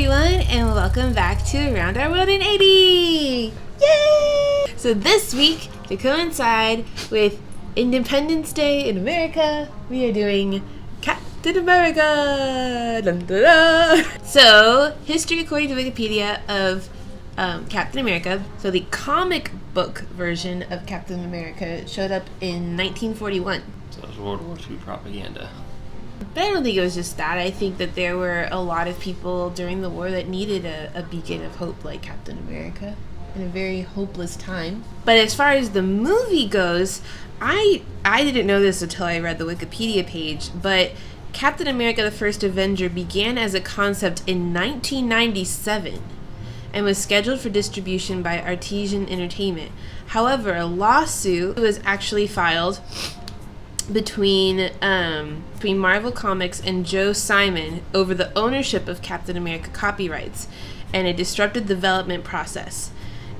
everyone, and welcome back to Around Our World in 80! Yay! So this week, to coincide with Independence Day in America, we are doing Captain America! Dun, dun, dun. So, history according to Wikipedia of Captain America. So the comic book version of Captain America showed up in 1941. So it was World War II propaganda. But I don't think it was just that. I think that there were a lot of people during the war that needed a beacon of hope like Captain America in a very hopeless time. But as far as the movie goes, I didn't know this until I read the Wikipedia page, but Captain America the First Avenger began as a concept in 1997 and was scheduled for distribution by Artesian Entertainment. However, a lawsuit was actually filed between Marvel Comics and Joe Simon over the ownership of Captain America copyrights, and it disrupted the development process.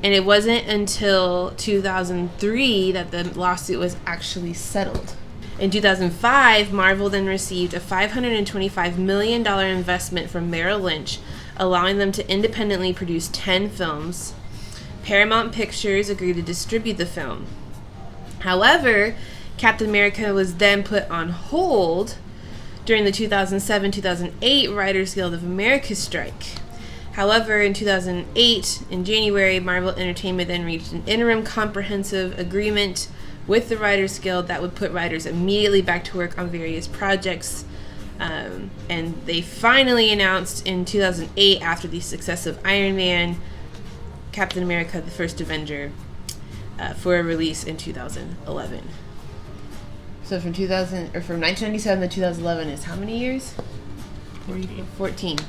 And it wasn't until 2003 that the lawsuit was actually settled. In 2005, Marvel then received a $525 million investment from Merrill Lynch, allowing them to independently produce 10 films. Paramount Pictures agreed to distribute the film. However, Captain America was then put on hold during the 2007-2008 Writers Guild of America strike. However, in 2008, in January, Marvel Entertainment then reached an interim comprehensive agreement with the Writers Guild that would put writers immediately back to work on various projects. And they finally announced in 2008, after the success of Iron Man, Captain America: The First Avenger, for a release in 2011. So from 1997 to 2011 is how many years? 14.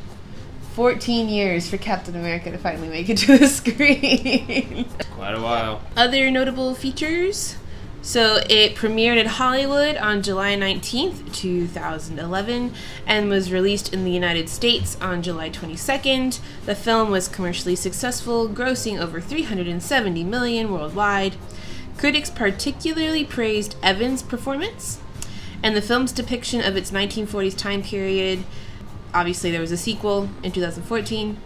14 years for Captain America to finally make it to the screen. Quite a while. Other notable features. So it premiered in Hollywood on July 19th, 2011, and was released in the United States on July 22nd. The film was commercially successful, grossing over $370 million worldwide. Critics particularly praised Evans' performance and the film's depiction of its 1940s time period. Obviously, there was a sequel in 2014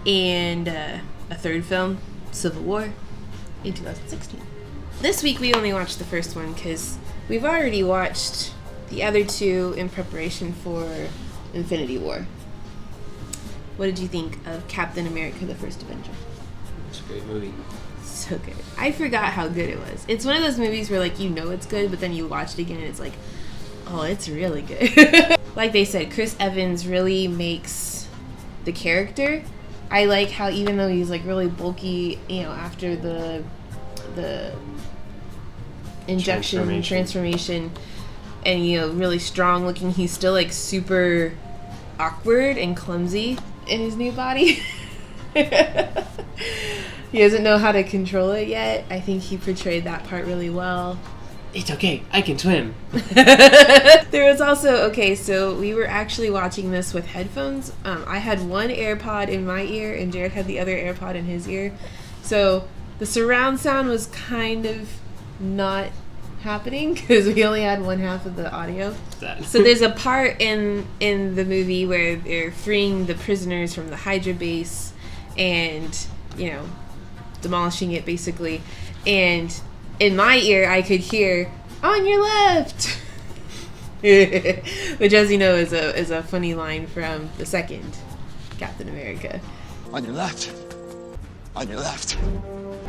and a third film, Civil War, in 2016. This week, we only watched the first one because we've already watched the other two in preparation for Infinity War. What did you think of Captain America: The First Avenger? It's a great movie. So good. I forgot how good it was. It's one of those movies where, like, you know it's good, but then you watch it again and it's like, oh, it's really good. Like they said, Chris Evans really makes the character. I like how even though he's, like, really bulky, you know, after the injection transformation and, you know, really strong looking, he's still, like, super awkward and clumsy in his new body. He doesn't know how to control it yet. I think he portrayed that part really well. It's okay, I can swim. There was also, so we were actually watching this with headphones. I had one AirPod in my ear and Jared had the other AirPod in his ear. So the surround sound was kind of not happening because we only had one half of the audio. So there's a part in the movie where they're freeing the prisoners from the Hydra base and, you know, demolishing it basically, and in my ear I could hear "on your left," which, as you know, is a funny line from the second Captain America. On your left. On your left.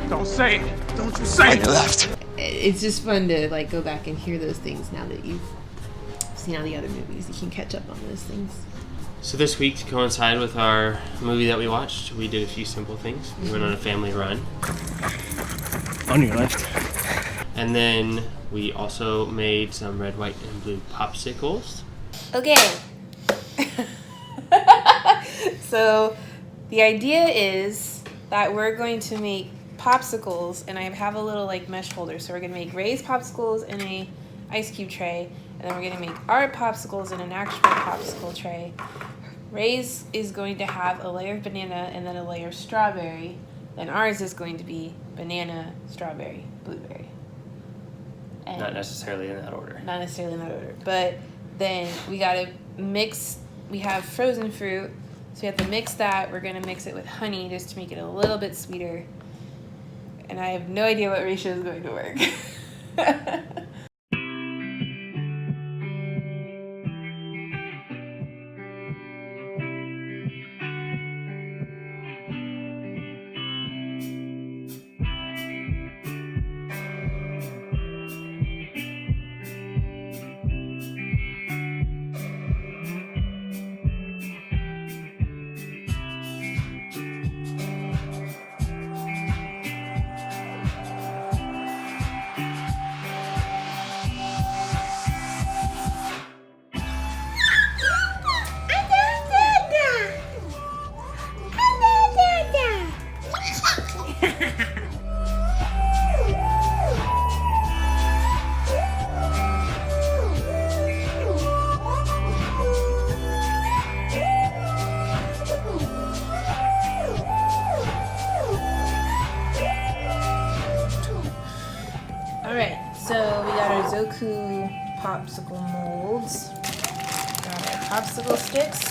Don't say it. Don't you say it. On your left. It's just fun to, like, go back and hear those things now that you've seen all the other movies. You can catch up on those things. So this week, to coincide with our movie that we watched, we did a few simple things. We went on a family run. On your left. And then we also made some red, white, and blue popsicles. Okay. So the idea is that we're going to make popsicles, and I have a little, like, mesh holder. So we're going to make Ray's popsicles in a ice cube tray, and then we're going to make our popsicles in an actual popsicle tray. Ray's is going to have a layer of banana and then a layer of strawberry. Then ours is going to be banana, strawberry, blueberry. And Not necessarily in that order. not necessarily in that order. But then we got to mix, we have frozen fruit, So we have to mix that. We're gonna mix it with honey just to make it a little bit sweeter. And I have no idea what ratio is going to work. Alright, so we got our Zoku popsicle molds. Got our popsicle sticks.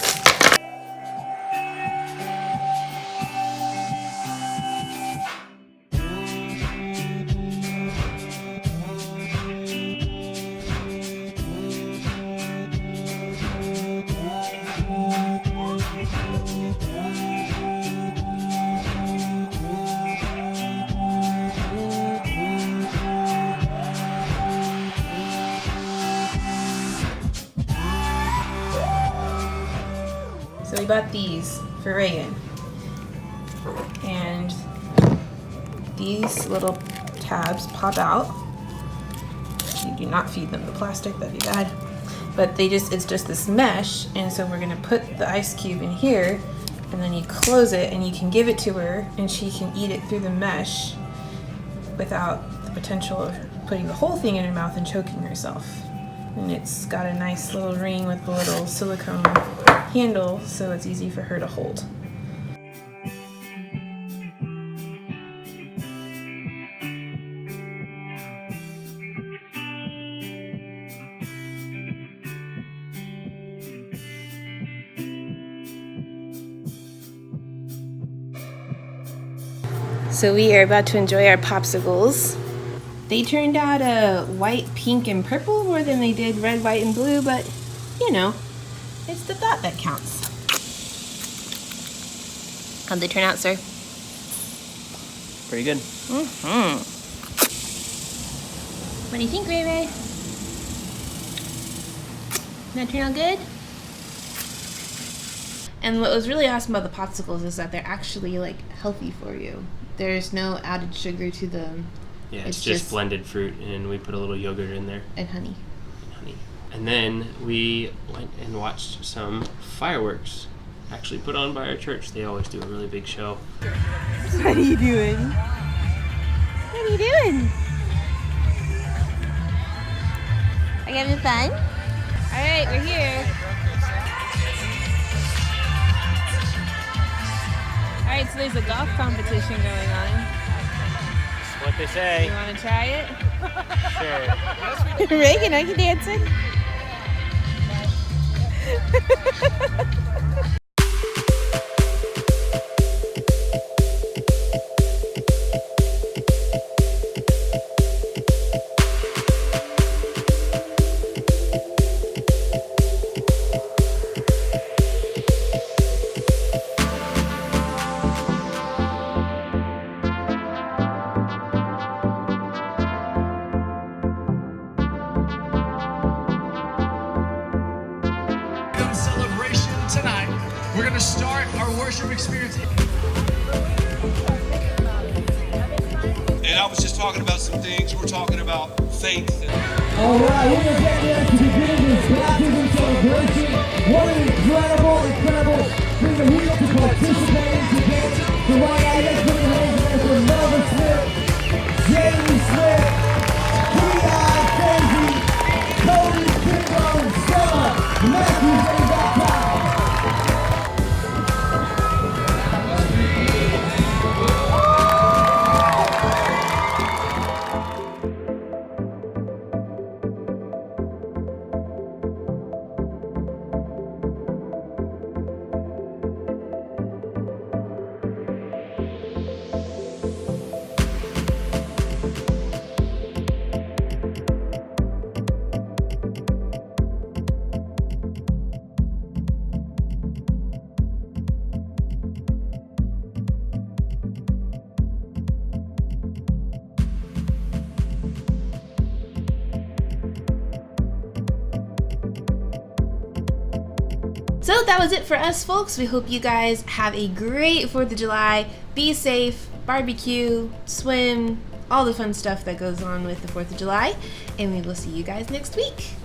So we bought these for Reagan. And these little tabs pop out. You do not feed them the plastic, that'd be bad. But it's just this mesh, and so we're gonna put the ice cube in here, and then you close it and you can give it to her and she can eat it through the mesh without the potential of putting the whole thing in her mouth and choking herself. And it's got a nice little ring with a little silicone handle, so it's easy for her to hold. So we are about to enjoy our popsicles. They turned out white, pink, and purple more than they did red, white, and blue, but you know, it's the thought that counts. How'd they turn out, sir? Pretty good. Mm-hmm. What do you think, Ray Ray? That turn out good? And what was really awesome about the popsicles is that they're actually like healthy for you. There's no added sugar to them. Yeah, it's just blended fruit, and we put a little yogurt in there. And honey. And then we went and watched some fireworks actually put on by our church. They always do a really big show. What are you doing? What are you doing? Are you having fun? All right, we're here. All right, so there's a golf competition going on. That's what they say. You want to try it? Sure. Reagan, are you dancing? Tonight, we're going to start our worship experience. And I was just talking about some things. We're talking about faith. All right, we're going to get ready to begin this baptism celebration. What an incredible thing that we get to participate in today. So right now, let's put your hands together for Melvin Smith, Jamie Smith, T.I. Daisy, Cody Kimbo, Stella, Matthew J. So that was it for us, folks. We hope you guys have a great 4th of July. Be safe, barbecue, swim, all the fun stuff that goes on with the 4th of July. And we will see you guys next week.